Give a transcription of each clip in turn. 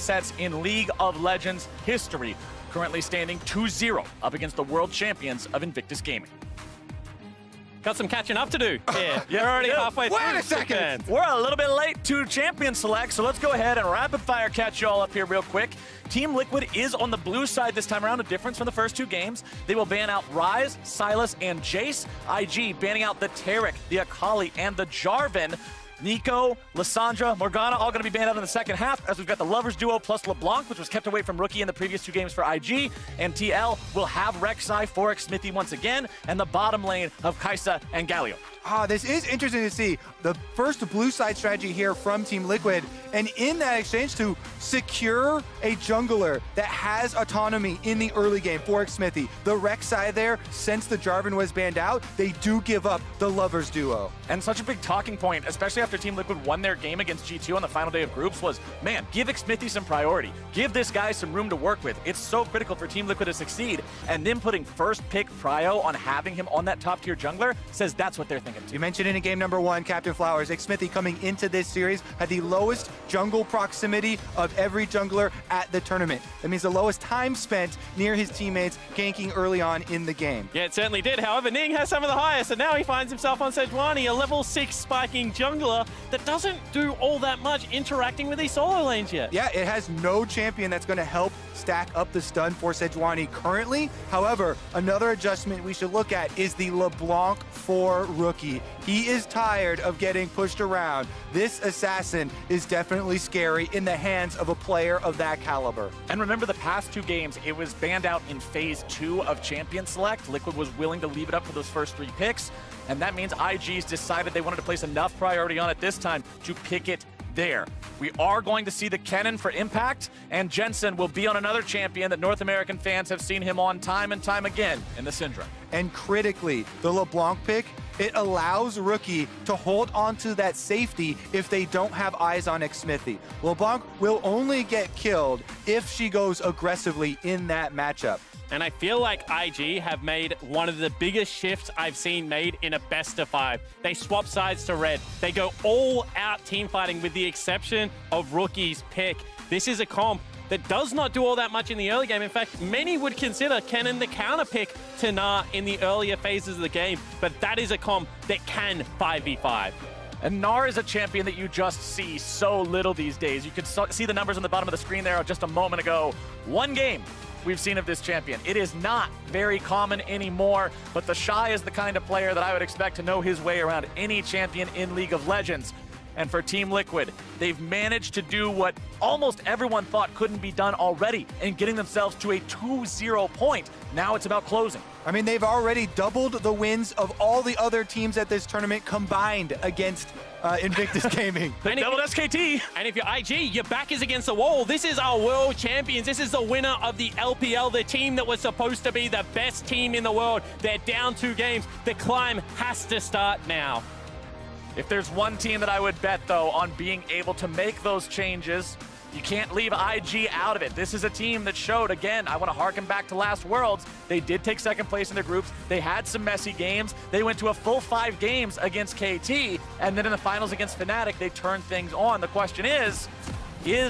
upsets in League of Legends history, currently standing 2-0 up against the world champions of Invictus Gaming. Got some catching up to do here. You're already halfway through. Wait a second! We're a little bit late to Champion Select, so let's go ahead and rapid fire catch you all up here real quick. Team Liquid is on the blue side this time around, a difference from the first two games. They will ban out Ryze, Sylas, and Jace. IG banning out the Taric, the Akali, and the Jarvan. Nico, Lissandra, Morgana all going to be banned out in the second half, as we've got the Lovers duo plus LeBlanc, which was kept away from Rookie in the previous two games for IG, and TL will have Rek'Sai, Forex, Smithy once again, and the bottom lane of Kai'Sa and Galio. This is interesting to see the first blue side strategy here from Team Liquid, and in that exchange to secure a jungler that has autonomy in the early game for Smithy. The Rek'Sai there, since the Jarvan was banned out, they do give up the Lovers duo. And such a big talking point, especially after Team Liquid won their game against G2 on the final day of groups, was, man, give Smithy some priority. Give this guy some room to work with. It's so critical for Team Liquid to succeed, and them putting first pick Prio on having him on that top tier jungler says that's what they're thinking. You mentioned in game number one, Captain Flowers, Smithy coming into this series had the lowest jungle proximity of every jungler at the tournament. That means the lowest time spent near his teammates ganking early on in the game. Yeah, it certainly did. However, Ning has some of the highest, and now he finds himself on Sejuani, a level 6 spiking jungler that doesn't do all that much interacting with these solo lanes yet. Yeah, it has no champion that's going to help stack up the stun for Sejuani currently. However, another adjustment we should look at is the LeBlanc for Rookie. He is tired of getting pushed around. This assassin is definitely scary in the hands of a player of that caliber. And remember the past two games, it was banned out in phase 2 of Champion Select. Liquid was willing to leave it up for those first 3 picks, and that means IG's decided they wanted to place enough priority on it this time to pick it there. We are going to see the Kennen for Impact, and Jensen will be on another champion that North American fans have seen him on time and time again in the Syndra. And critically, the LeBlanc pick, it allows Rookie to hold on to that safety if they don't have eyes on Smithy. LeBlanc will only get killed if she goes aggressively in that matchup. And I feel like IG have made one of the biggest shifts I've seen made in a best of 5. They swap sides to red. They go all out team fighting with the exception of Rookie's pick. This is a comp that does not do all that much in the early game. In fact, many would consider Kennen the counter pick to Gnar in the earlier phases of the game, but that is a comp that can 5v5. And Gnar is a champion that you just see so little these days. You could see the numbers on the bottom of the screen there just a moment ago. One game we've seen of this champion. It is not very common anymore, but the Shy is the kind of player that I would expect to know his way around any champion in League of Legends. And for Team Liquid, they've managed to do what almost everyone thought couldn't be done already in getting themselves to a 2-0 point. Now it's about closing. I mean, they've already doubled the wins of all the other teams at this tournament combined against Invictus Gaming. Double SKT. And if you're IG, your back is against the wall. This is our world champions. This is the winner of the LPL, the team that was supposed to be the best team in the world. They're down 2 games. The climb has to start now. If there's one team that I would bet, though, on being able to make those changes, you can't leave IG out of it. This is a team that showed, again, I want to harken back to last Worlds. They did take second place in their groups. They had some messy games. They went to a full 5 games against KT, and then in the finals against Fnatic, they turned things on. The question is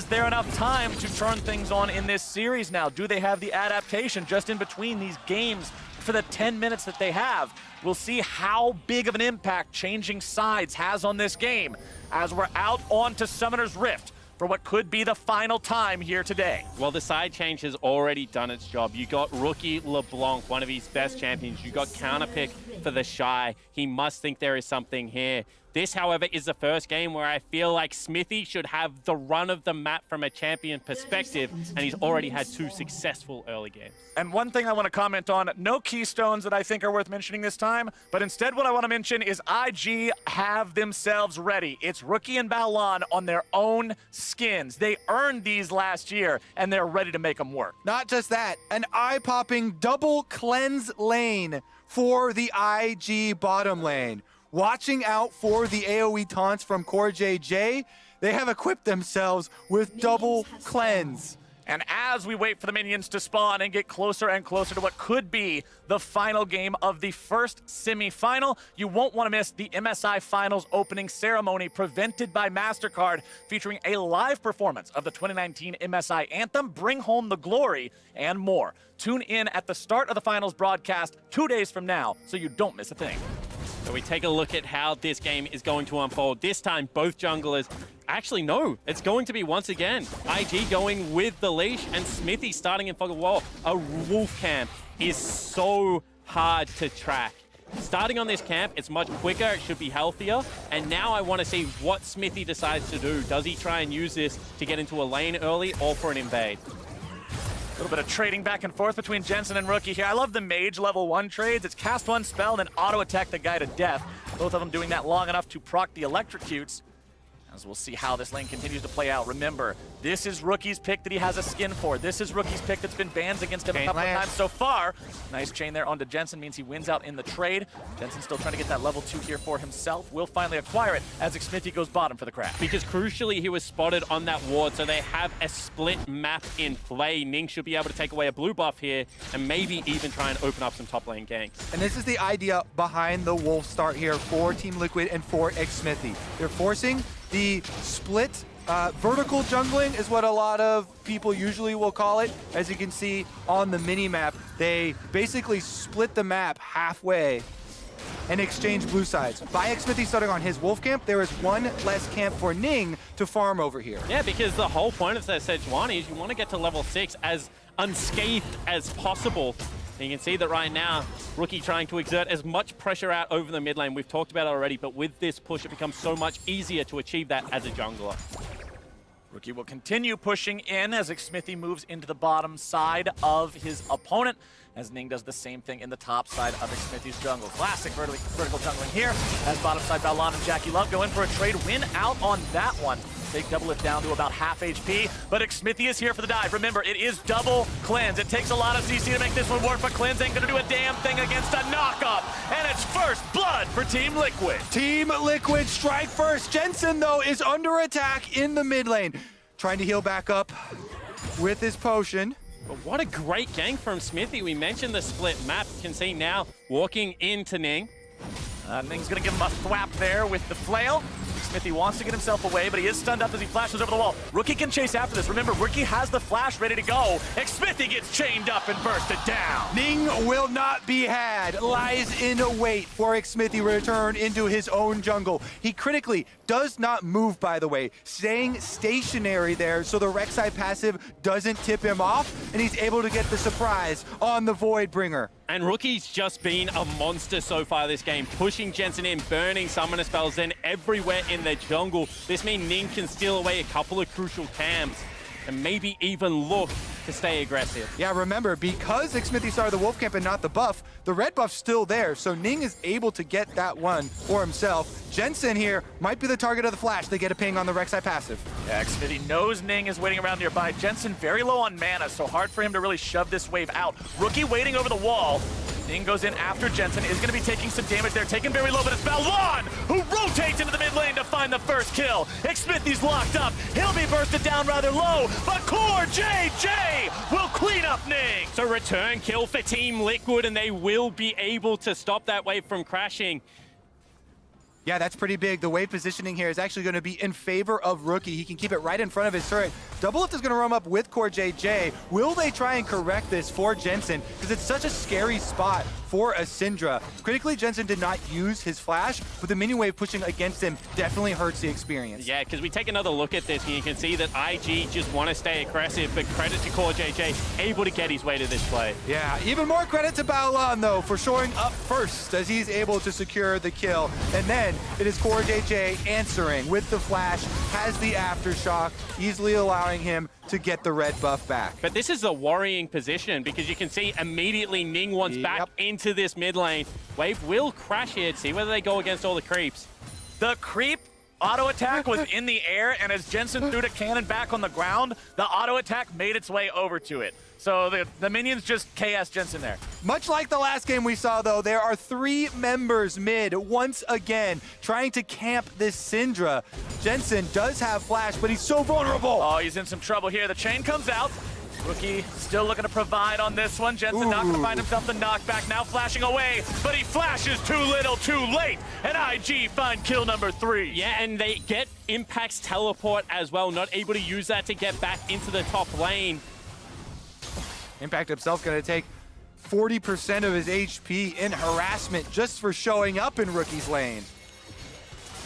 there enough time to turn things on in this series now? Do they have the adaptation just in between these games for the 10 minutes that they have? We'll see how big of an impact changing sides has on this game as we're out onto Summoner's Rift for what could be the final time here today. Well, the side change has already done its job. You got Rookie LeBlanc, one of his best champions. You got counterpick for the Shy. He must think there is something here. This, however, is the first game where I feel like Smithy should have the run of the map from a champion perspective, and he's already had 2 successful early games. And one thing I want to comment on, no keystones that I think are worth mentioning this time, but instead what I want to mention is IG have themselves ready. It's Rookie and Balan on their own skins. They earned these last year, and they're ready to make them work. Not just that, an eye-popping double cleanse lane for the IG bottom lane. Watching out for the AoE taunts from Core JJ, they have equipped themselves with double cleanse. And as we wait for the minions to spawn and get closer and closer to what could be the final game of the first semi-final, you won't want to miss the MSI Finals opening ceremony presented by MasterCard, featuring a live performance of the 2019 MSI Anthem, Bring Home the Glory, and more. Tune in at the start of the finals broadcast 2 days from now so you don't miss a thing. So we take a look at how this game is going to unfold. This time, both junglers... Actually, no. It's going to be, once again, IG going with the leash and Smithy starting in front of the wall. A wolf camp is so hard to track. Starting on this camp, it's much quicker. It should be healthier. And now I want to see what Smithy decides to do. Does he try and use this to get into a lane early or for an invade? A little bit of trading back and forth between Jensen and Rookie here. I love the mage level 1 trades. It's cast 1 spell and then auto attack the guy to death. Both of them doing that long enough to proc the electrocutes. As we'll see how this lane continues to play out. Remember, this is Rookie's pick that he has a skin for. This is Rookie's pick that's been bans against him a couple of times so far. Nice chain there onto Jensen, means he wins out in the trade. Jensen still trying to get that level 2 here for himself. Will finally acquire it as Smithy goes bottom for the crash. Because crucially, he was spotted on that ward, so they have a split map in play. Ning should be able to take away a blue buff here and maybe even try and open up some top lane ganks. And this is the idea behind the wolf start here for Team Liquid and for Smithy. They're forcing the split vertical jungling is what a lot of people usually will call it. As you can see on the mini-map, they basically split the map halfway and exchange blue sides. By Smithy starting on his wolf camp, there is one less camp for Ning to farm over here. Yeah, because the whole point of Sejuani is you want to get to level 6 as unscathed as possible. And you can see that right now, Rookie trying to exert as much pressure out over the mid lane. We've talked about it already, but with this push, it becomes so much easier to achieve that as a jungler. Rookie will continue pushing in as Smithy moves into the bottom side of his opponent, as Ning does the same thing in the top side of Smithy's jungle. Classic vertical jungling here, as bottom side Balon and Jackie Love go in for a trade win out on that one. They double it down to about half HP, but Smithy is here for the dive. Remember, it is double cleanse. It takes a lot of CC to make this one work, but cleanse ain't gonna do a damn thing against a knockup. And it's first blood for Team Liquid. Team Liquid strike first. Jensen, though, is under attack in the mid lane. Trying to heal back up with his potion. But what a great gank from Smithy. We mentioned the split map. You can see now walking into Ning. Ning's gonna give him a thwap there with the flail. Smithy wants to get himself away, but he is stunned up as he flashes over the wall. Rookie can chase after this. Remember, Rookie has the flash ready to go. Smithy gets chained up and bursted down. Ning will not be had. Lies in wait for Smithy to return into his own jungle. He critically does not move, by the way, staying stationary there so the Rek'Sai passive doesn't tip him off, and he's able to get the surprise on the Voidbringer. And Rookie's just been a monster so far this game, pushing Jensen in, burning summoner spells in everywhere in the jungle. This means Ning can steal away a couple of crucial camps and maybe even look to stay aggressive. Yeah, remember, because Smithy started the wolf camp and not the buff, the red buff's still there, so Ning is able to get that one for himself. Jensen here might be the target of the flash. They get a ping on the Rek'Sai passive. Yeah, Smithy knows Ning is waiting around nearby. Jensen very low on mana, so hard for him to really shove this wave out. Rookie waiting over the wall. Ning goes in after Jensen, is going to be taking some damage there, taken very low, but it's Balwan who rotates into the mid lane to find the first kill. Smithy's locked up. He'll be bursted down rather low, but Core JJ will clean up Ning. So return kill for Team Liquid, and they will be able to stop that wave from crashing. Yeah, that's pretty big. The wave positioning here is actually going to be in favor of Rookie. He can keep it right in front of his turret. Doublelift is going to roam up with Core JJ. Will they try and correct this for Jensen? Because it's such a scary spot for a Syndra. Critically, Jensen did not use his flash, but the mini wave pushing against him definitely hurts the experience. Yeah, because we take another look at this, and you can see that IG just want to stay aggressive, but credit to Core JJ, able to get his way to this play. Yeah, even more credit to Balon, though, for showing up first as he's able to secure the kill. And then it is Core JJ answering with the flash, has the aftershock, easily allowing him to get the red buff back. But this is a worrying position because you can see immediately Ning wants back into this mid lane. Wave will crash here to see whether they go against all the creeps. The creep auto attack was in the air, and as Jensen threw the cannon back on the ground, the auto attack made its way over to it. So the minions just KS Jensen there. Much like the last game we saw, though, there are 3 members mid once again trying to camp this Syndra. Jensen does have flash, but he's so vulnerable. Oh, he's in some trouble here. The chain comes out. Rookie still looking to provide on this one. Jensen not going to find himself the knockback, now flashing away, but he flashes too little, too late, and IG find kill number 3. Yeah, and they get Impact's teleport as well, not able to use that to get back into the top lane. Impact himself going to take 40% of his HP in harassment just for showing up in Rookie's lane.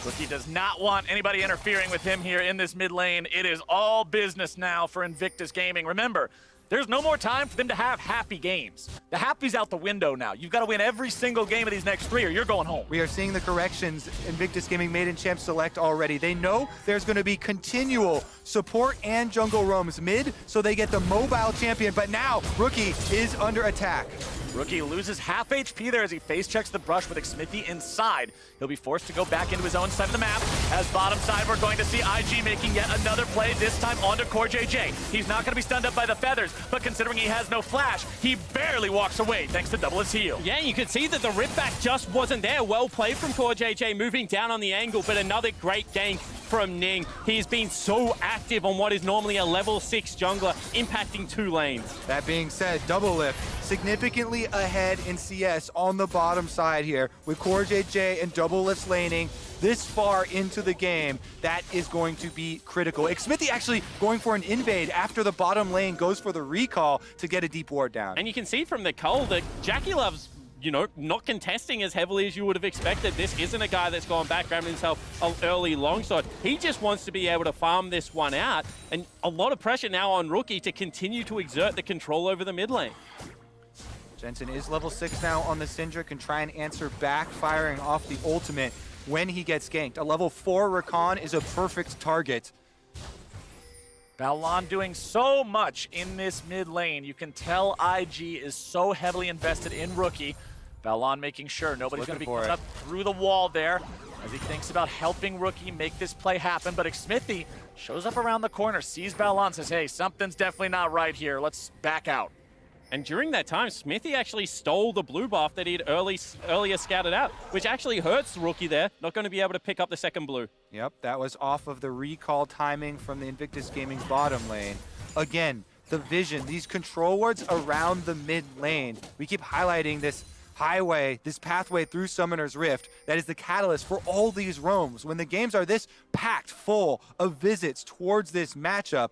Rookie does not want anybody interfering with him here in this mid lane. It is all business now for Invictus Gaming. Remember, there's no more time for them to have happy games. The happy's out the window now. You've got to win every single game of these next 3 or you're going home. We are seeing the corrections Invictus Gaming made in Champ Select already. They know there's going to be continual support and jungle roams mid, so they get the mobile champion, but now Rookie is under attack. Rookie loses half HP there as he face checks the brush with Xmithy inside. He'll be forced to go back into his own side of the map. As bottom side, we're going to see IG making yet another play, this time onto CoreJJ. He's not going to be stunned up by the feathers, but considering he has no flash, he barely walks away thanks to double his heal. Yeah, you could see that the rip back just wasn't there. Well played from CoreJJ, moving down on the angle, but another great gank from Ning. He's been so active on what is normally a level 6 jungler, impacting 2 lanes. That being said, Double Lift significantly ahead in CS on the bottom side here with CoreJJ and Double Lift's laning this far into the game. That is going to be critical. Xmithy actually going for an invade after the bottom lane goes for the recall to get a deep ward down. And you can see from the cull that Jackie Love's, you know, not contesting as heavily as you would have expected. This isn't a guy that's gone back, grabbing himself an early longsword. He just wants to be able to farm this one out, and a lot of pressure now on Rookie to continue to exert the control over the mid lane. Jensen is level 6 now on the Syndra, can try and answer back, firing off the ultimate when he gets ganked. A level 4 Rakan is a perfect target. Balon doing so much in this mid lane. You can tell IG is so heavily invested in Rookie. Balon making sure nobody's going to be coming up through the wall there as he thinks about helping Rookie make this play happen. But Xmithy shows up around the corner, sees Balon, says, hey, something's definitely not right here. Let's back out. And during that time, Smithy actually stole the blue buff that he'd earlier scouted out, which actually hurts Rookie there. Not going to be able to pick up the second blue. Yep, that was off of the recall timing from the Invictus Gaming bottom lane. Again, the vision, these control wards around the mid lane. We keep highlighting this highway, this pathway through Summoner's Rift that is the catalyst for all these roams. When the games are this packed full of visits towards this matchup,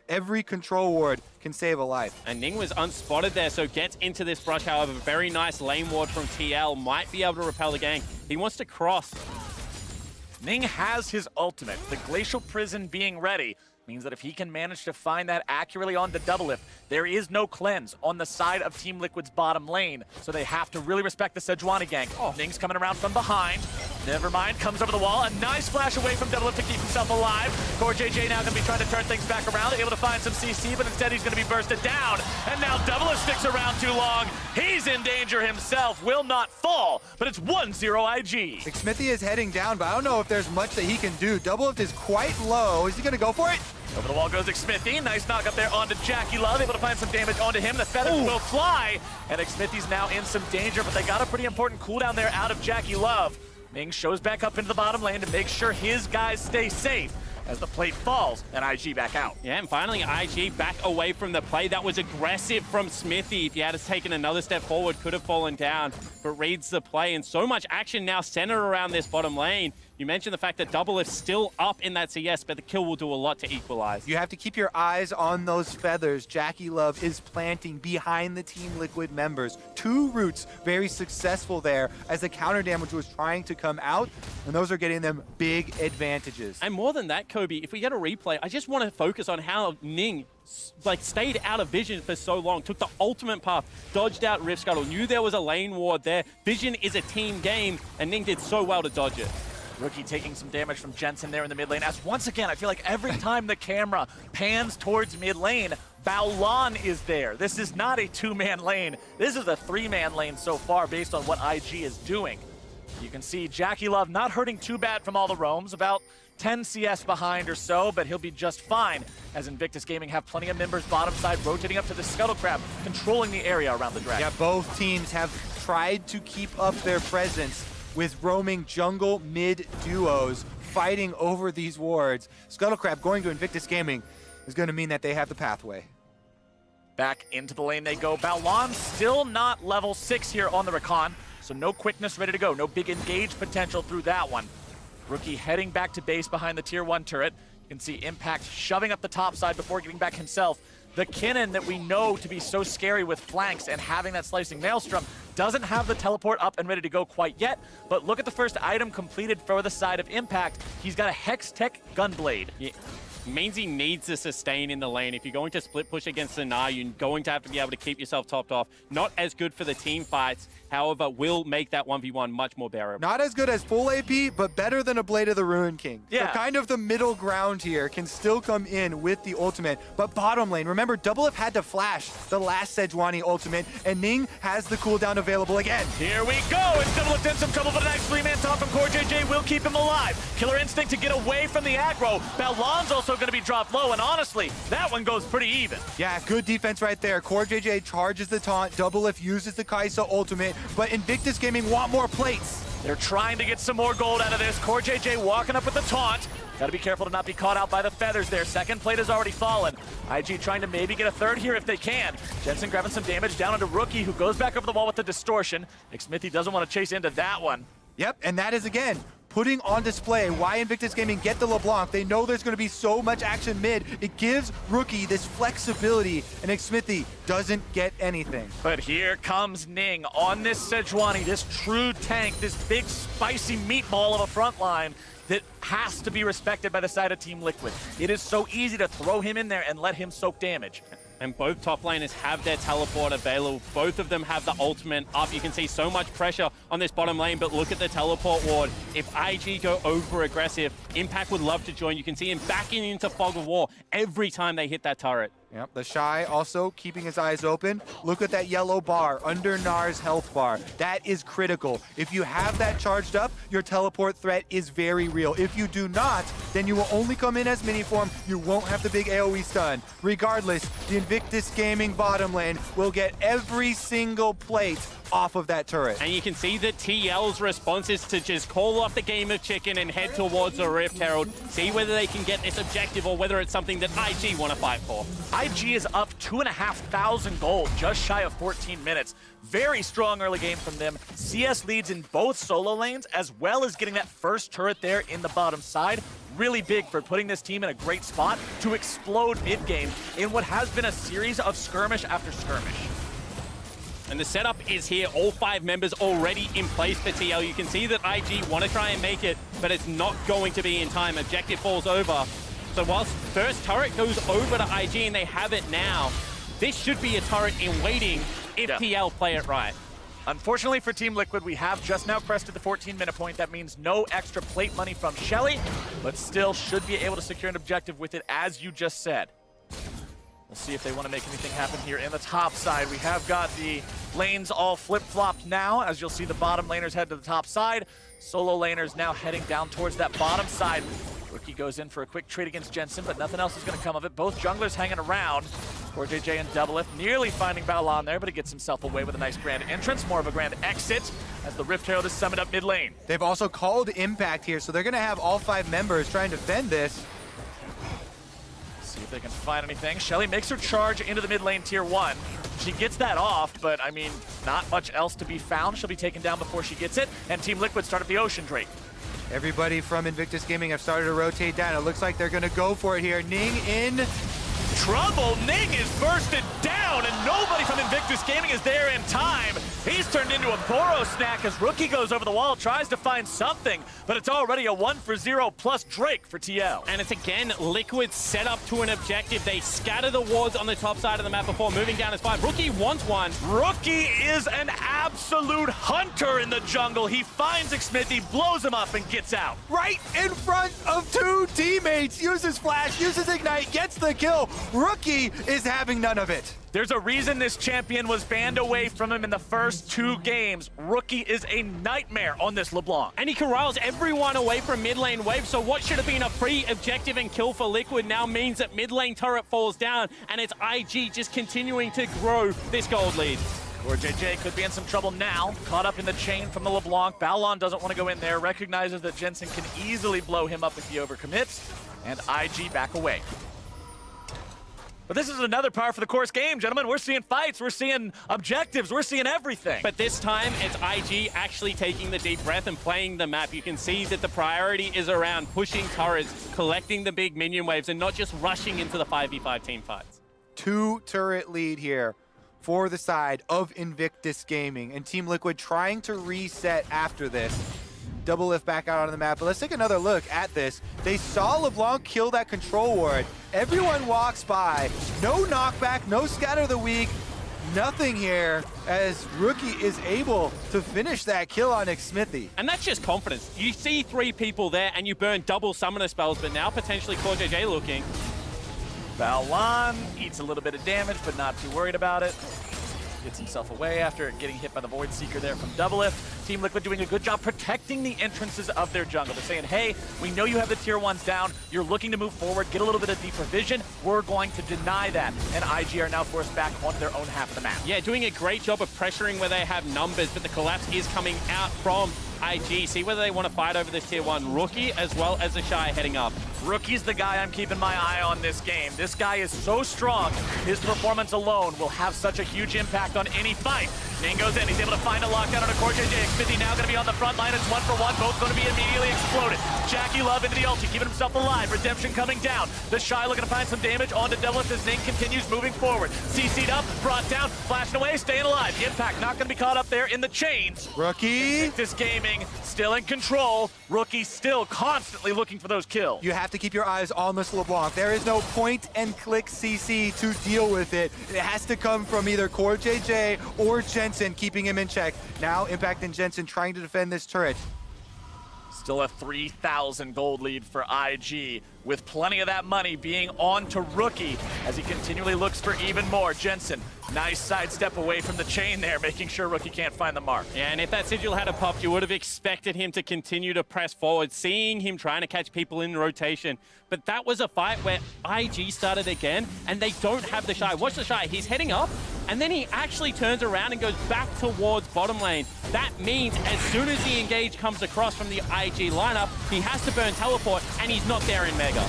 every control ward can save a life. And Ning was unspotted there, so gets into this brush. However, very nice lane ward from TL. Might be able to repel the gank. He wants to cross. Ning has his ultimate. The Glacial Prison being ready means that if he can manage to find that accurately on the double lift, there is no cleanse on the side of Team Liquid's bottom lane, so they have to really respect the Sejuani gank. Oh, Ning's coming around from behind. Never mind, comes over the wall. A nice flash away from double lift to keep himself alive. CoreJJ now going to be trying to turn things back around, able to find some CC, but instead he's going to be bursted down. And now double lift sticks around too long. He's in danger himself, will not fall, but it's 1-0 IG. Xmithy is heading down, but I don't know if there's much that he can do. Double lift is quite low. Is he going to go for it? Over the wall goes Xmithy. Nice knock up there onto Jackie Love. Able to find some damage onto him. The feathers will fly. And Xmithy's now in some danger, but they got a pretty important cooldown there out of Jackie Love. Ming shows back up into the bottom lane to make sure his guys stay safe as the plate falls and IG back out. Yeah, and finally IG back away from the play. That was aggressive from Smithy. If he had taken another step forward, could have fallen down, but reads the play. And so much action now centered around this bottom lane. You mentioned the fact that double lift's still up in that CS, but the kill will do a lot to equalize. You have to keep your eyes on those feathers. Jackie Love is planting behind the Team Liquid members. 2 roots very successful there as the counter damage was trying to come out, and those are getting them big advantages. And more than that, Kobe, if we get a replay, I just want to focus on how Ning stayed out of vision for so long, took the ultimate path, dodged out Rift Scuttle, knew there was a lane ward there. Vision is a team game, and Ning did so well to dodge it. Rookie taking some damage from Jensen there in the mid lane. As once again, I feel like every time the camera pans towards mid lane, Baolon is there. This is not a 2-man lane. This is a 3-man lane so far based on what IG is doing. You can see Jackie Love not hurting too bad from all the roams, about 10 CS behind or so, but he'll be just fine, as Invictus Gaming have plenty of members bottom side rotating up to the Scuttle Crab, controlling the area around the Dragon. Yeah, both teams have tried to keep up their presence with roaming jungle mid duos fighting over these wards. Scuttle Crab going to Invictus Gaming is going to mean that they have the pathway. Back into the lane they go. Balon still not level 6 here on the Recon, so no quickness ready to go. No big engage potential through that one. Rookie heading back to base behind the tier 1 turret. You can see Impact shoving up the top side before getting back himself. The Kinnan that we know to be so scary with flanks and having that slicing Maelstrom doesn't have the teleport up and ready to go quite yet, but look at the first item completed for the side of Impact. He's got a Hex Tech Gunblade. Yeah. Means he needs to sustain in the lane. If you're going to split push against the Gnar, you're going to have to be able to keep yourself topped off. Not as good for the team fights, however, will make that 1v1 much more bearable. Not as good as full AP, but better than a Blade of the Ruin King. Yeah. So kind of the middle ground here can still come in with the ultimate. But bottom lane, remember, Doublelift had to flash the last Sejuani ultimate, and Ning has the cooldown available again. Here we go, and Doublelift in some trouble, but a nice 3-man top from CoreJJ will keep him alive. Killer Instinct to get away from the aggro. Balon's also going to be dropped low, and honestly, that one goes pretty even. Yeah, good defense right there. CoreJJ charges the taunt, Doublelift uses the Kai'Sa ultimate, but Invictus Gaming want more plates. They're trying to get some more gold out of this. CoreJJ walking up with the taunt. Gotta be careful to not be caught out by the feathers there. Second plate has already fallen. IG trying to maybe get a third here if they can. Jensen grabbing some damage down onto Rookie, who goes back over the wall with the distortion. Smithy doesn't want to chase into that one. Yep, and that is, again, putting on display why Invictus Gaming get the LeBlanc. They know there's going to be so much action mid. It gives Rookie this flexibility, and Smithy doesn't get anything. But here comes Ning on this Sejuani, this true tank, this big spicy meatball of a front line that has to be respected by the side of Team Liquid. It is so easy to throw him in there and let him soak damage. And both top laners have their teleport available. Both of them have the ultimate up. You can see so much pressure on this bottom lane, but look at the teleport ward. If IG go over aggressive, Impact would love to join. You can see him backing into Fog of War every time they hit that turret. Yep, the Shy also keeping his eyes open. Look at that yellow bar under Gnar's health bar. That is critical. If you have that charged up, your teleport threat is very real. If you do not, then you will only come in as mini form. You won't have the big AoE stun. Regardless, the Invictus Gaming bottom lane will get every single plate off of that turret. And you can see that TL's response is to just call off the game of chicken and head towards the Rift Herald, see whether they can get this objective or whether it's something that IG want to fight for. IG is up 2,500 gold, just shy of 14 minutes. Very strong early game from them. CS leads in both solo lanes, as well as getting that first turret there in the bottom side. Really big for putting this team in a great spot to explode mid-game in what has been a series of skirmish after skirmish. And the setup is here. All 5 members already in place for TL. You can see that IG want to try and make it, but it's not going to be in time. Objective falls over. So whilst first turret goes over to IG and they have it now, this should be a turret in waiting if TL play it right. Unfortunately for Team Liquid, we have just now crested the 14-minute point. That means no extra plate money from Shelly, but still should be able to secure an objective with it, as you just said. We'll see if they want to make anything happen here in the top side. We have got the lanes all flip-flopped now, as you'll see the bottom laners head to the top side. Solo laners now heading down towards that bottom side. Rookie goes in for a quick trade against Jensen, but nothing else is going to come of it. Both junglers hanging around. CoreJJ and Doublelift nearly finding Balon there, but he gets himself away with a nice grand entrance, more of a grand exit, as the Rift Herald is summoned up mid lane. They've also called Impact here, so they're going to have all 5 members trying to defend this. See if they can find anything. Shelly makes her charge into the mid lane tier 1. She gets that off, but I mean, not much else to be found. She'll be taken down before she gets it, and Team Liquid start up the Ocean Drake. Everybody from Invictus Gaming have started to rotate down. It looks like they're going to go for it here. Ning in trouble. Ning is bursted down, and nobody from Invictus Gaming is there in time. He's turned into a Boro snack as Rookie goes over the wall, tries to find something, but it's already a 1-for-0 plus Drake for TL. And it's again Liquid set up to an objective. They scatter the wards on the top side of the map before moving down as 5. Rookie wants one. Rookie is an absolute hunter in the jungle. He finds Smithy, blows him up, and gets out. Right in front of 2 teammates. Uses flash, uses ignite, gets the kill. Rookie is having none of it. There's a reason this champion was banned away from him in the first 2 games. Rookie is a nightmare on this LeBlanc. And he corrals everyone away from mid lane wave, so what should have been a free objective and kill for Liquid now means that mid lane turret falls down, and it's IG just continuing to grow this gold lead. JJ could be in some trouble now, caught up in the chain from the LeBlanc. Balon doesn't want to go in there, recognizes that Jensen can easily blow him up if he overcommits, and IG back away. But this is another par for the course game, gentlemen. We're seeing fights, we're seeing objectives, we're seeing everything. But this time, it's IG actually taking the deep breath and playing the map. You can see that the priority is around pushing turrets, collecting the big minion waves, and not just rushing into the 5v5 team fights. 2 turret lead here for the side of Invictus Gaming, and Team Liquid trying to reset after this. Double lift back out on the map, but let's take another look at this. They saw LeBlanc kill that control ward. Everyone walks by. No knockback, no scatter the weak, nothing here as Rookie is able to finish that kill on Smithy. And that's just confidence. You see 3 people there and you burn double summoner spells, but now potentially CoreJJ looking. Balon eats a little bit of damage, but not too worried about it. Gets himself away after getting hit by the Void Seeker there from Double Lift. Team Liquid doing a good job protecting the entrances of their jungle. They're saying, hey, we know you have the tier 1s down. You're looking to move forward, get a little bit of deeper vision. We're going to deny that. And IG are now forced back onto their own half of the map. Yeah, doing a great job of pressuring where they have numbers, but the collapse is coming out from IG. See whether they want to fight over this tier 1 Rookie as well as the Shy heading up. Rookie's the guy I'm keeping my eye on this game. This guy is so strong. His performance alone will have such a huge impact on any fight. Ning goes in. He's able to find a lockdown on a CoreJJ. Smithy now going to be on the front line. It's 1-for-1. Both going to be immediately exploded. Jackie Love into the ulti, keeping himself alive. Redemption coming down. The Shy looking to find some damage onto Devil as Ning continues moving forward. CC'd up, brought down, flashing away, staying alive. Impact not going to be caught up there in the chains. Rookie. Invictus Gaming still in control. Rookie still constantly looking for those kills. You have to keep your eyes on this LeBlanc. There is no point and click CC to deal with it. It has to come from either CoreJJ or Jensen keeping him in check. Now Impact and Jensen trying to defend this turret. Still a 3,000 gold lead for IG, with plenty of that money being on to Rookie as he continually looks for even more. Jensen, nice sidestep away from the chain there, making sure Rookie can't find the mark. Yeah, and if that sigil had popped, you would have expected him to continue to press forward, seeing him trying to catch people in rotation. But that was a fight where IG started again, and they don't have the Shy. Watch the Shy, he's heading up, and then he actually turns around and goes back towards bottom lane. That means as soon as the engage comes across from the IG lineup, he has to burn teleport, and he's not there in Mega.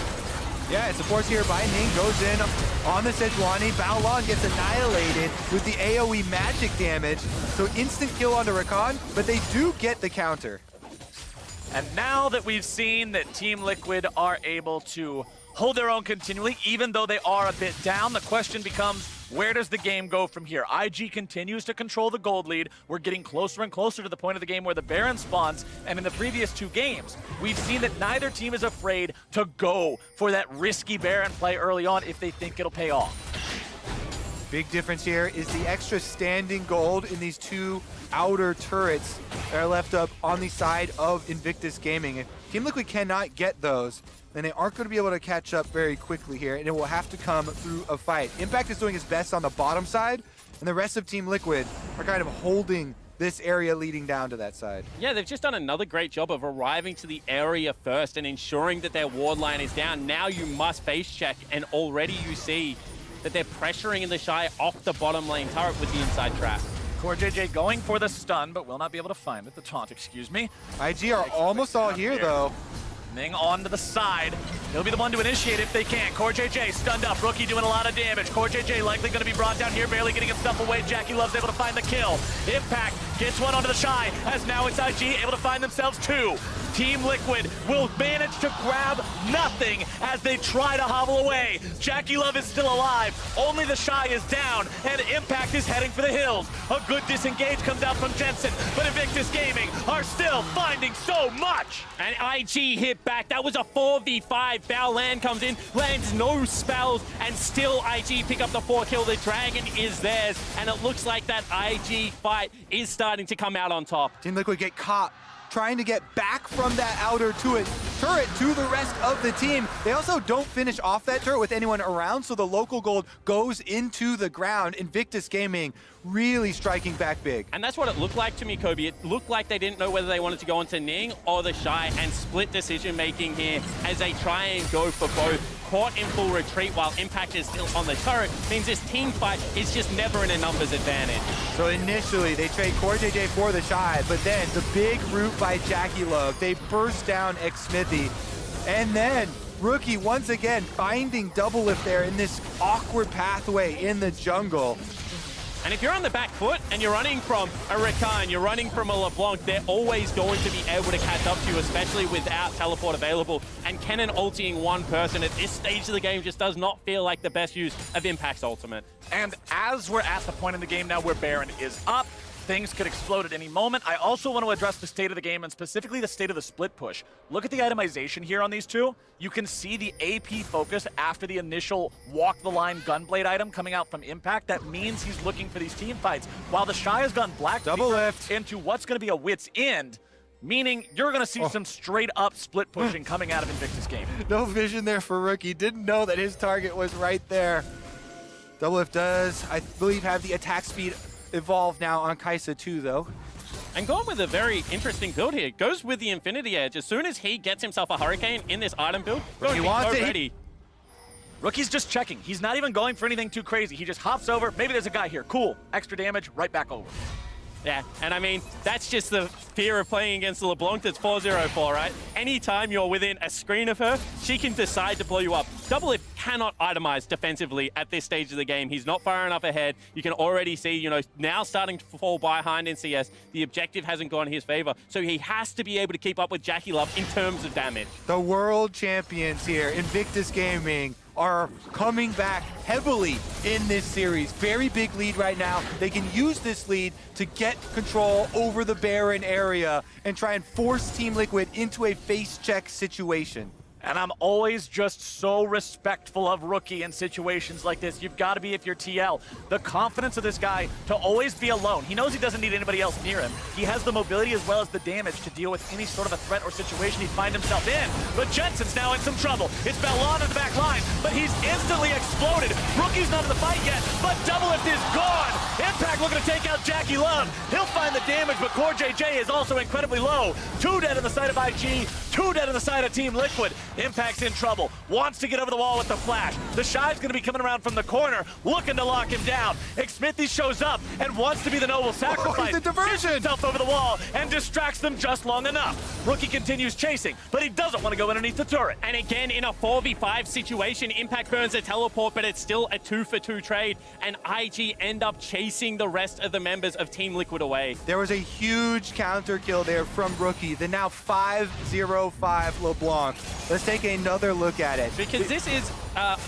Yeah, it's a force here by Ning, goes in on the Sejuani. Balon gets annihilated with the AoE magic damage. So instant kill onto Rakan, but they do get the counter. And now that we've seen that Team Liquid are able to hold their own continually, even though they are a bit down, the question becomes, where does the game go from here? IG continues to control the gold lead. We're getting closer and closer to the point of the game where the Baron spawns. And in the previous 2 games, we've seen that neither team is afraid to go for that risky Baron play early on if they think it'll pay off. Big difference here is the extra standing gold in these 2 outer turrets that are left up on the side of Invictus Gaming. If Team Liquid cannot get those, then they aren't going to be able to catch up very quickly here, and it will have to come through a fight. Impact is doing his best on the bottom side, and the rest of Team Liquid are kind of holding this area leading down to that side. Yeah, they've just done another great job of arriving to the area first and ensuring that their ward line is down. Now you must face check, and already you see that they're pressuring in the Shy off the bottom lane turret with the inside trap. CoreJJ going for the stun, but will not be able to find it. The taunt, excuse me. IG are almost all here, though. Ning on to the side. He'll be the one to initiate if they can. CoreJJ stunned up. Rookie doing a lot of damage. CoreJJ likely going to be brought down here, barely getting himself away. Jackie Love's able to find the kill. Impact gets one onto the Shy, as now it's IG able to find themselves 2. Team Liquid will manage to grab nothing as they try to hobble away. Jackie Love is still alive. Only the Shy is down, and Impact is heading for the hills. A good disengage comes out from Jensen, but Invictus Gaming are still finding so much. And IG hit back. That was a 4v5. Baolan comes in, lands no spells, and still IG pick up the 4 kill. The dragon is theirs, and it looks like that IG fight is starting to come out on top. Team Liquid get caught trying to get back from that outer turret to the rest of the team. They also don't finish off that turret with anyone around, so the local gold goes into the ground. Invictus Gaming really striking back big. And that's what it looked like to me, Kobe. It looked like they didn't know whether they wanted to go into Ning or the Shy, and split decision-making here as they try and go for both. Caught in full retreat while Impact is still on the turret means this team fight is just never in a numbers advantage. So initially, they trade CoreJJ for the Shy, but then the big root by Jackie Love, they burst down Xmithy, and then Rookie once again finding Double Lift there in this awkward pathway in the jungle. And if you're on the back foot and you're running from a Rakan, you're running from a LeBlanc, they're always going to be able to catch up to you, especially without teleport available. And Kennen ulting one person at this stage of the game just does not feel like the best use of Impact's ultimate. And as we're at the point in the game now where Baron is up, things could explode at any moment. I also want to address the state of the game and specifically the state of the split push. Look at the itemization here on these two. You can see the AP focus after the initial walk the line gunblade item coming out from Impact. That means he's looking for these team fights. While the Shy has gone black double lift into what's going to be a wit's end, meaning you're going to see some straight up split pushing coming out of Invictus Game. No vision there for Rookie. Didn't know that his target was right there. Double Lift does, I believe, have the attack speed evolved now on Kai'Sa too, though. And going with a very interesting build here. Goes with the Infinity Edge. As soon as he gets himself a Hurricane in this item build, he wants it. ready. Rookie's just checking. He's not even going for anything too crazy. He just hops over. Maybe there's a guy here. Cool. Extra damage, right back over. Yeah, and I mean, that's just the fear of playing against the LeBlanc that's 4-0-4, right? Anytime you're within a screen of her, she can decide to blow you up. Double Lift cannot itemize defensively at this stage of the game. He's not far enough ahead. You can already see, you know, now starting to fall behind in CS. The objective hasn't gone in his favor, so he has to be able to keep up with Jackie Love in terms of damage. The world champions here, Invictus Gaming, are coming back heavily in this series. Very big lead right now. They can use this lead to get control over the Baron area and try and force Team Liquid into a face check situation. And I'm always just so respectful of Rookie in situations like this. You've got to be if you're TL. The confidence of this guy to always be alone. He knows he doesn't need anybody else near him. He has the mobility as well as the damage to deal with any sort of a threat or situation he'd find himself in. But Jensen's now in some trouble. It's Bellon in the back line, but he's instantly exploded. Rookie's not in the fight yet, but Double Lift is gone. Impact looking to take out Jackie Love. He'll find the damage, but CoreJJ is also incredibly low. 2 dead on the side of IG, 2 dead on the side of Team Liquid. Impact's in trouble, wants to get over the wall with the flash. The Shy's gonna be coming around from the corner, looking to lock him down. Xmithy shows up and wants to be the noble sacrifice. The diversion! Gets himself over the wall and distracts them just long enough. Rookie continues chasing, but he doesn't want to go underneath the turret. And again, in a 4v5 situation, Impact burns a teleport, but it's still a 2-for-2 trade, and IG end up chasing the rest of the members of Team Liquid away. There was a huge counter kill there from Rookie, the now 5-0-5 LeBlanc. Let's take another look at it. Because this is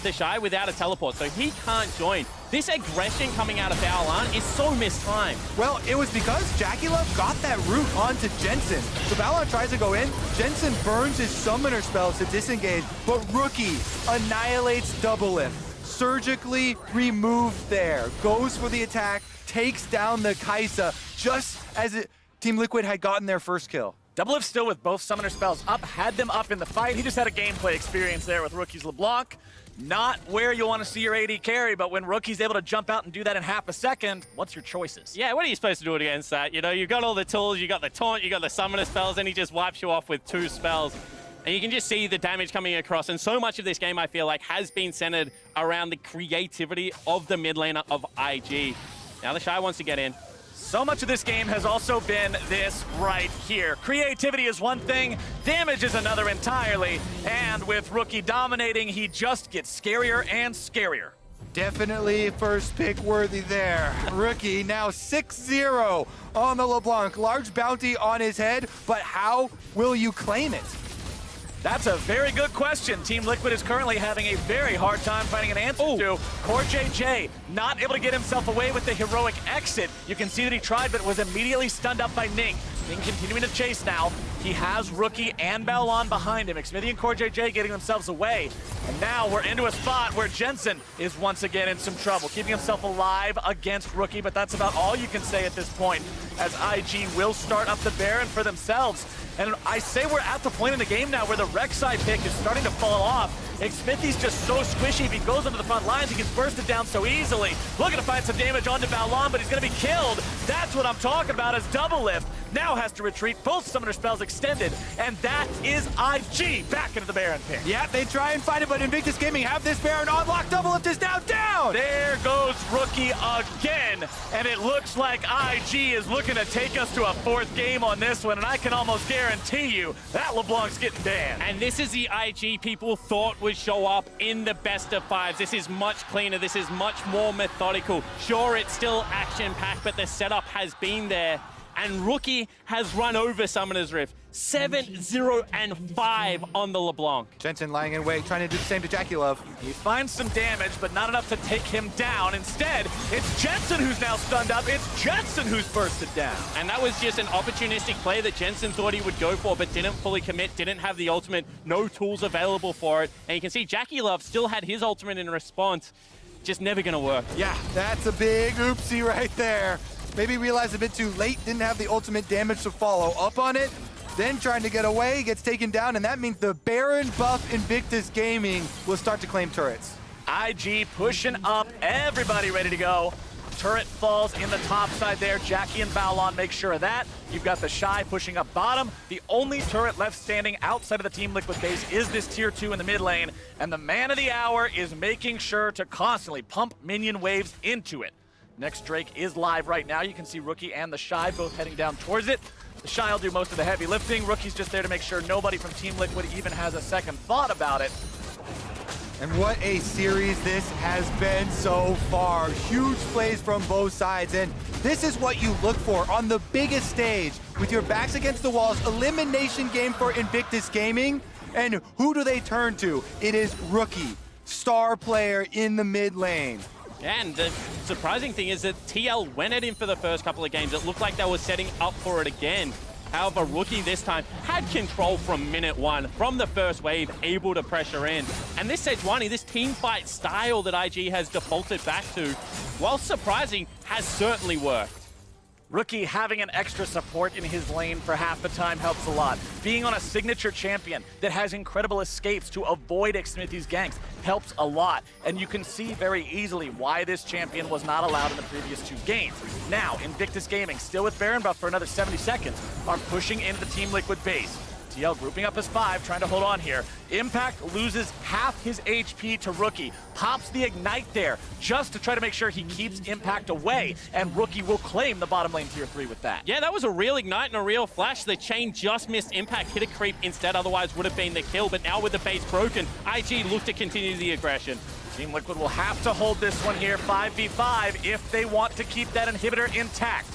the Shy without a teleport, so he can't join. This aggression coming out of Bellon is so mistimed. Well, it was because Jackie Love got that root onto Jensen. So Bellon tries to go in, Jensen burns his summoner spells to disengage, but Rookie annihilates Double Lift. Surgically removed there, goes for the attack, takes down the Kai'Sa just as Team Liquid had gotten their first kill. Double Lift still with both summoner spells up, had them up in the fight. He just had a gameplay experience there with Rookie's LeBlanc. Not where you want to see your AD carry, but when Rookie's able to jump out and do that in half a second, what's your choices? Yeah, what are you supposed to do against that? You know, you've got all the tools, you got the taunt, you got the summoner spells, and he just wipes you off with 2 spells. And you can just see the damage coming across, and so much of this game, I feel like, has been centered around the creativity of the mid laner of IG. Now the Shy wants to get in. So much of this game has also been this right here. Creativity is one thing, damage is another entirely, and with Rookie dominating, he just gets scarier and scarier. Definitely first pick worthy there. Rookie now 6-0 on the LeBlanc. Large bounty on his head, but how will you claim it? That's a very good question. Team Liquid is currently having a very hard time finding an answer to. CoreJJ not able to get himself away with the heroic exit. You can see that he tried, but was immediately stunned up by Ning. King continuing to chase now. He has Rookie and Balon behind him. Xmithy and CoreJJ getting themselves away. And now we're into a spot where Jensen is once again in some trouble, keeping himself alive against Rookie, but that's about all you can say at this point, as IG will start up the Baron for themselves. And I say we're at the point in the game now where the Rek'Sai pick is starting to fall off. Xmithy's just so squishy. If he goes into the front lines, he gets bursted down so easily. Looking to find some damage onto Balon, but he's going to be killed. That's what I'm talking about, as Doublelift now has to retreat. Both summoner spells extended, and that is IG back into the Baron pick. Yeah, they try and find it, but Invictus Gaming have this Baron on lock. Doublelift is now down! There goes Rookie again, and it looks like IG is looking to take us to a fourth game on this one, and I can almost guarantee you that LeBlanc's getting banned. And this is the IG people thought would show up in the best of fives. This is much cleaner. This is much more methodical. Sure, it's still action-packed, but the setup has been there. And Rookie has run over Summoner's Rift. 7-0-5 on the LeBlanc. Jensen lying in wait, trying to do the same to Jackie Love. He finds some damage, but not enough to take him down. Instead, it's Jensen who's now stunned up. It's Jensen who's bursted down. And that was just an opportunistic play that Jensen thought he would go for, but didn't fully commit, didn't have the ultimate, no tools available for it. And you can see Jackie Love still had his ultimate in response. Just never gonna work. Yeah, that's a big oopsie right there. Maybe realized a bit too late, didn't have the ultimate damage to follow up on it. Then trying to get away, gets taken down, and that means the Baron buff Invictus Gaming will start to claim turrets. IG pushing up, everybody ready to go. Turret falls in the top side there. Jackie and Balon make sure of that. You've got the Shy pushing up bottom. The only turret left standing outside of the Team Liquid base is this tier 2 in the mid lane, and the man of the hour is making sure to constantly pump minion waves into it. Next Drake is live right now. You can see Rookie and the Shy both heading down towards it. The Shy will do most of the heavy lifting. Rookie's just there to make sure nobody from Team Liquid even has a second thought about it. And what a series this has been so far. Huge plays from both sides, and this is what you look for on the biggest stage. With your backs against the walls, elimination game for Invictus Gaming. And who do they turn to? It is Rookie, star player in the mid lane. And the surprising thing is that TL went at him for the first couple of games. It looked like they were setting up for it again. However, Rookie this time had control from minute one, from the first wave, able to pressure in. And this Sejuani, this team fight style that IG has defaulted back to, while surprising, has certainly worked. Rookie having an extra support in his lane for half the time helps a lot. Being on a signature champion that has incredible escapes to avoid Xmithy's ganks helps a lot. And you can see very easily why this champion was not allowed in the previous 2 games. Now, Invictus Gaming, still with Baron buff for another 70 seconds, are pushing into the Team Liquid base. TL grouping up as 5, trying to hold on here. Impact loses half his HP to Rookie. Pops the Ignite there, just to try to make sure he keeps Impact away, and Rookie will claim the bottom lane tier 3 with that. Yeah, that was a real Ignite and a real flash. The chain just missed Impact, hit a creep instead, otherwise would have been the kill. But now with the base broken, IG look to continue the aggression. Team Liquid will have to hold this one here, 5v5, if they want to keep that inhibitor intact.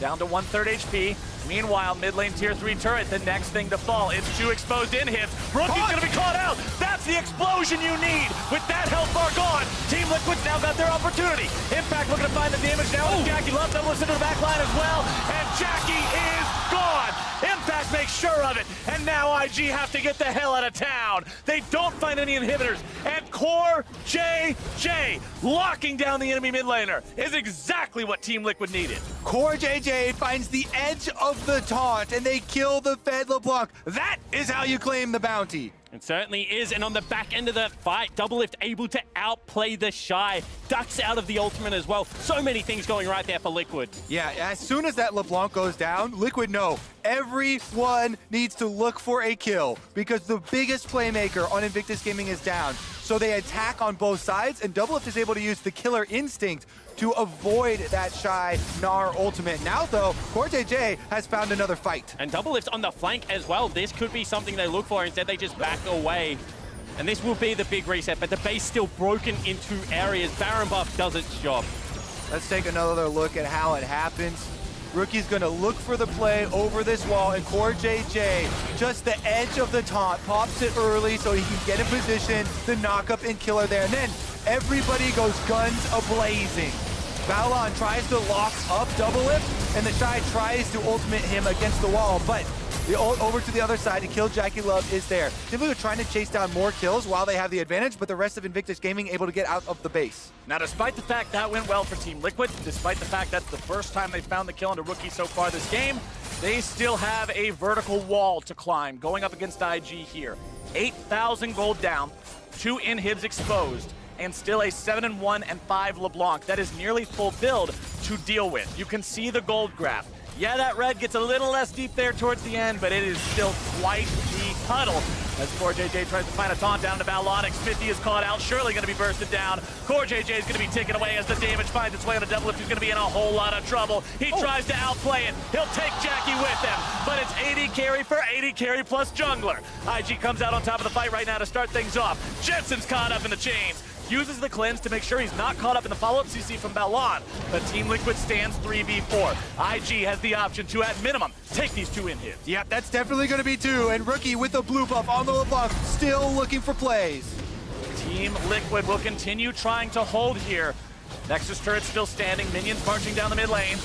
Down to 1/3 HP. Meanwhile, mid lane tier 3 turret, the next thing to fall. It's 2 exposed inhibs. Rookie's gonna be caught out. That's the explosion you need. With that health bar gone, Team Liquid's now got their opportunity. Impact looking to find the damage now. Jackie Love doubles into the back line as well. And Jackie is gone. Impact makes sure of it. And now IG have to get the hell out of town. They don't find any inhibitors. And CoreJJ locking down the enemy mid laner is exactly what Team Liquid needed. CoreJJ finds the edge of the taunt, and they kill the Fed LeBlanc. That is how you claim the bounty. It certainly is, and on the back end of that fight, Doublelift able to outplay the Shy, ducks out of the ultimate as well. So many things going right there for Liquid. Yeah, as soon as that LeBlanc goes down, Liquid know everyone needs to look for a kill because the biggest playmaker on Invictus Gaming is down. So they attack on both sides, and Doublelift is able to use the killer instinct to avoid that Shy Gnar ultimate. Now though, CoreJJ has found another fight. And Doublelift on the flank as well. This could be something they look for. Instead, they just back away. And this will be the big reset, but the base still broken into areas. Baron buff does its job. Let's take another look at how it happens. Rookie's gonna look for the play over this wall, and CoreJJ, just the edge of the taunt, pops it early so he can get in position, the knock-up and killer there. And then everybody goes guns a-blazing. Balon tries to lock up double lift, and the Shy tries to ultimate him against the wall, but the ult over to the other side to kill Jackie Love is there. Team Liquid trying to chase down more kills while they have the advantage, but the rest of Invictus Gaming able to get out of the base. Now, despite the fact that went well for Team Liquid, despite the fact that's the first time they found the kill into Rookie so far this game, they still have a vertical wall to climb going up against IG here. 8,000 gold down, 2 inhibs exposed, and still a 7-1 and 5 LeBlanc. That is nearly full build to deal with. You can see the gold graph. Yeah, that red gets a little less deep there towards the end, but it is still quite the huddle. As CoreJJ tries to find a taunt down to Balon, X50 is caught out, surely going to be bursted down. CoreJJ is going to be taken away as the damage finds its way on a double lift. He's going to be in a whole lot of trouble. He tries to outplay it. He'll take Jackie with him, but it's 80 carry for 80 carry plus jungler. IG comes out on top of the fight right now to start things off. Jensen's caught up in the chains. Uses the cleanse to make sure he's not caught up in the follow-up CC from Balon, but Team Liquid stands 3v4. IG has the option to, at minimum, take these 2 inhibs. Yep, that's definitely going to be 2, and Rookie with the blue buff on the LeBlanc, still looking for plays. Team Liquid will continue trying to hold here. Nexus turret still standing, minions marching down the mid lane.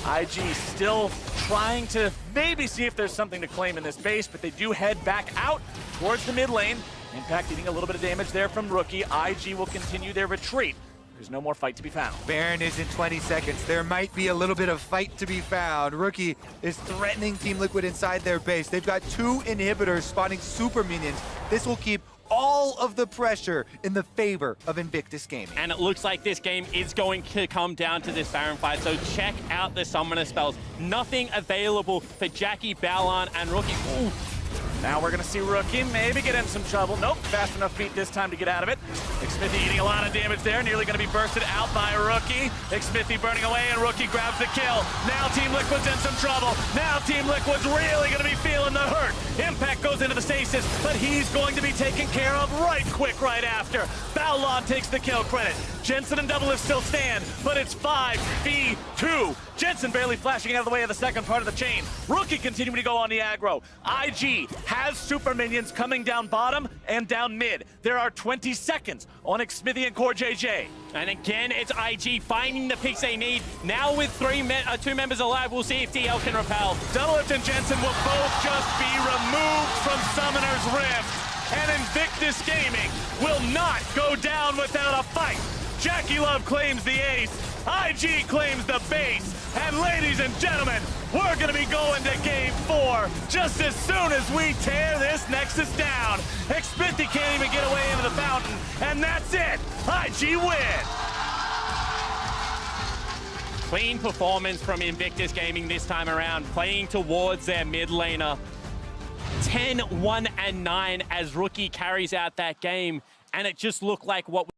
IG still trying to maybe see if there's something to claim in this base, but they do head back out towards the mid lane. Impact eating a little bit of damage there from Rookie. IG will continue their retreat. There's no more fight to be found. Baron is in 20 seconds. There might be a little bit of fight to be found. Rookie is threatening Team Liquid inside their base. They've got 2 inhibitors spawning super minions. This will keep all of the pressure in the favor of Invictus Gaming. And it looks like this game is going to come down to this Baron fight, so check out the summoner spells. Nothing available for Jackie, Balon, and Rookie. Ooh. Now we're going to see Rookie maybe get in some trouble. Nope, fast enough feet this time to get out of it. Xmithy eating a lot of damage there, nearly going to be bursted out by Rookie. Xmithy burning away, and Rookie grabs the kill. Now Team Liquid's in some trouble. Now Team Liquid's really going to be feeling the hurt. Impact goes into the stasis, but he's going to be taken care of right quick right after. Balon takes the kill credit. Jensen and Double Lift still stand, but it's 5v2. Jensen barely flashing out of the way of the second part of the chain. Rookie continuing to go on the aggro. IG has super minions coming down bottom and down mid. There are 20 seconds on Xmithy and CoreJJ. And again, it's IG finding the picks they need. Now with 2 members alive, we'll see if DL can repel. Double Lift and Jensen will both just be removed from Summoner's Rift. And Invictus Gaming will not go down without a fight. Jackie Love claims the ace. IG claims the base. And ladies and gentlemen, we're going to be going to Game 4 just as soon as we tear this Nexus down. Xmithy can't even get away into the fountain. And that's it. IG win. Clean performance from Invictus Gaming this time around, playing towards their mid laner. 10-1-9 as Rookie carries out that game. And it just looked like what